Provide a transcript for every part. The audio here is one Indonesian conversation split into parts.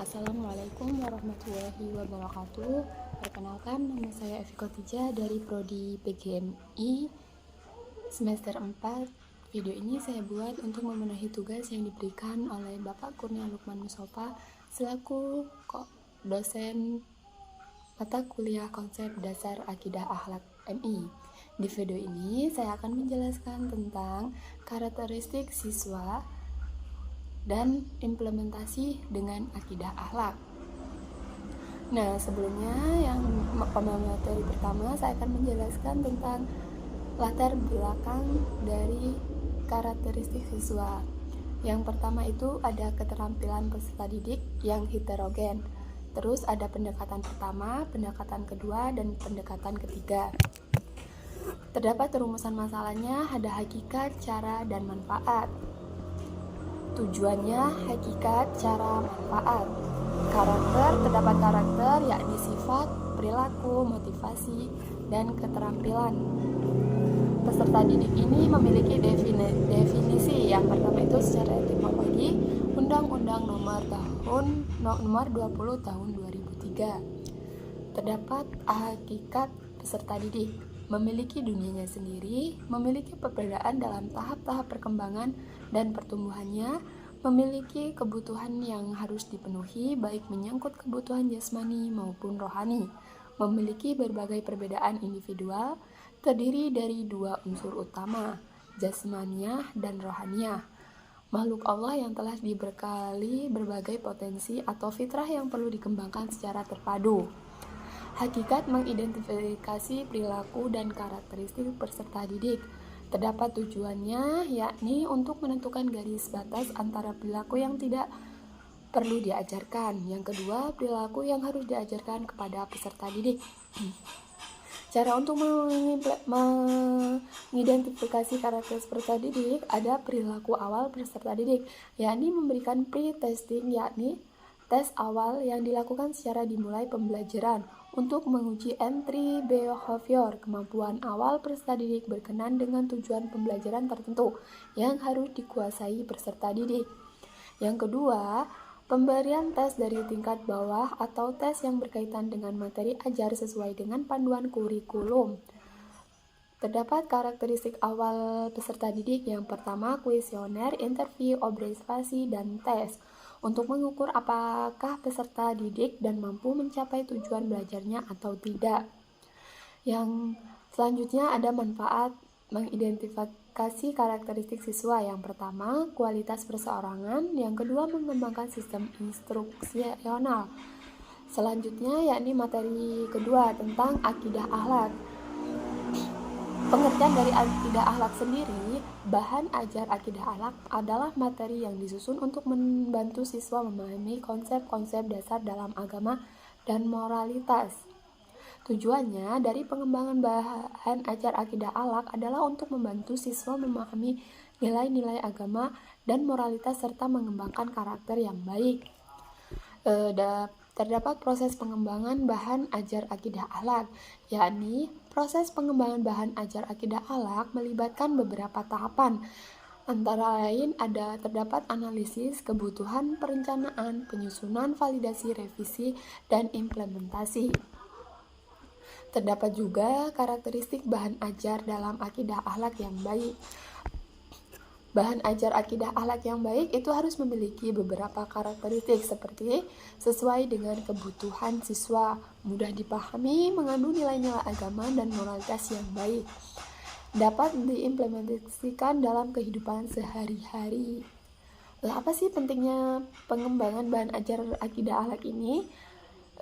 Assalamualaikum warahmatullahi wabarakatuh. Perkenalkan, nama saya Evi Khotijah dari Prodi PGMI semester 4. Video ini saya buat untuk memenuhi tugas yang diberikan oleh Bapak Kurnia Lukman Mustafa selaku dosen mata kuliah konsep dasar akidah akhlak MI. Di video ini saya akan menjelaskan tentang karakteristik siswa dan implementasi dengan akidah akhlak. Nah, sebelumnya yang materi pertama saya akan menjelaskan tentang latar belakang dari karakteristik siswa. Yang pertama itu ada keterampilan peserta didik yang heterogen. Terus ada pendekatan pertama, pendekatan kedua, dan pendekatan ketiga. Terdapat rumusan masalahnya, ada hakikat, cara, dan manfaat. Tujuannya, hakikat, cara, manfaat. Karakter, terdapat karakter yakni sifat, perilaku, motivasi, dan keterampilan. Peserta didik ini memiliki definisi. Yang pertama itu secara etimologi, Undang-Undang nomor 20 tahun 2003. Terdapat hakikat peserta didik, memiliki dunianya sendiri, memiliki perbedaan dalam tahap-tahap perkembangan dan pertumbuhannya, memiliki kebutuhan yang harus dipenuhi baik menyangkut kebutuhan jasmani maupun rohani, memiliki berbagai perbedaan individual, terdiri dari dua unsur utama, jasmaniah dan rohaniah. Makhluk Allah yang telah dibekali berbagai potensi atau fitrah yang perlu dikembangkan secara terpadu. Hakikat mengidentifikasi perilaku dan karakteristik peserta didik. Terdapat tujuannya, yakni untuk menentukan garis batas antara perilaku yang tidak perlu diajarkan. Yang kedua, perilaku yang harus diajarkan kepada peserta didik. Cara untuk mengidentifikasi karakter peserta didik, ada perilaku awal peserta didik, yakni memberikan pre-testing, yakni tes awal yang dilakukan secara dimulai pembelajaran untuk menguji entry behavior, kemampuan awal peserta didik berkenan dengan tujuan pembelajaran tertentu yang harus dikuasai peserta didik. Yang kedua, pemberian tes dari tingkat bawah atau tes yang berkaitan dengan materi ajar sesuai dengan panduan kurikulum. Terdapat karakteristik awal peserta didik. Yang pertama, kuesioner, interview, observasi, dan tes untuk mengukur apakah peserta didik dan mampu mencapai tujuan belajarnya atau tidak. Yang selanjutnya ada manfaat mengidentifikasi karakteristik siswa. Yang pertama, kualitas perseorangan. Yang kedua, mengembangkan sistem instruksional. Selanjutnya yakni materi kedua tentang akidah akhlak. Pengertian dari akidah akhlak sendiri, bahan ajar akidah akhlak adalah materi yang disusun untuk membantu siswa memahami konsep-konsep dasar dalam agama dan moralitas. Tujuannya dari pengembangan bahan ajar akidah akhlak adalah untuk membantu siswa memahami nilai-nilai agama dan moralitas serta mengembangkan karakter yang baik. Terdapat proses pengembangan bahan ajar akidah akhlak, yakni proses pengembangan bahan ajar akidah akhlak melibatkan beberapa tahapan. Antara lain terdapat analisis, kebutuhan, perencanaan, penyusunan, validasi, revisi, dan implementasi. Terdapat juga karakteristik bahan ajar dalam akidah akhlak yang baik. Bahan ajar akidah akhlak yang baik itu harus memiliki beberapa karakteristik seperti sesuai dengan kebutuhan siswa, mudah dipahami, mengandung nilai-nilai agama dan moralitas yang baik, dapat diimplementasikan dalam kehidupan sehari-hari. Apa sih pentingnya pengembangan bahan ajar akidah akhlak ini?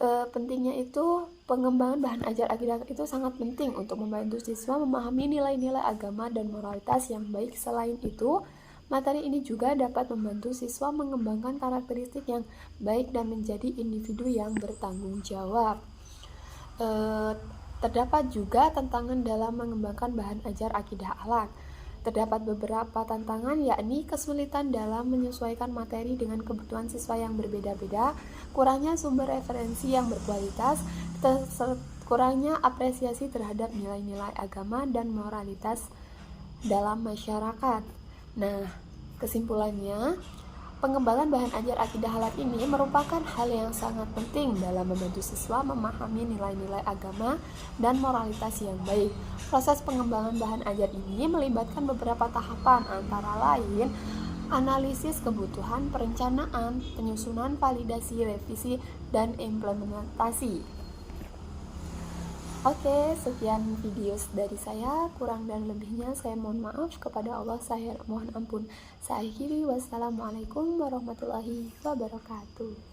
Pentingnya itu pengembangan bahan ajar akidah itu sangat penting untuk membantu siswa memahami nilai-nilai agama dan moralitas yang baik. Selain itu, materi ini juga dapat membantu siswa mengembangkan karakteristik yang baik dan menjadi individu yang bertanggung jawab. Terdapat juga tantangan dalam mengembangkan bahan ajar akidah akhlak. Terdapat beberapa tantangan, yakni kesulitan dalam menyesuaikan materi dengan kebutuhan siswa yang berbeda-beda, kurangnya sumber referensi yang berkualitas, kurangnya apresiasi terhadap nilai-nilai agama dan moralitas dalam masyarakat. Nah, kesimpulannya, Pengembangan bahan ajar akidah halal ini merupakan hal yang sangat penting dalam membantu siswa memahami nilai-nilai agama dan moralitas yang baik. Proses pengembangan bahan ajar ini melibatkan beberapa tahapan, antara lain analisis kebutuhan, perencanaan, penyusunan, validasi, revisi, dan implementasi. Oke, sekian video dari saya. Kurang dan lebihnya saya mohon maaf. Kepada Allah saya mohon ampun. Saya akhiri. Wassalamualaikum warahmatullahi wabarakatuh.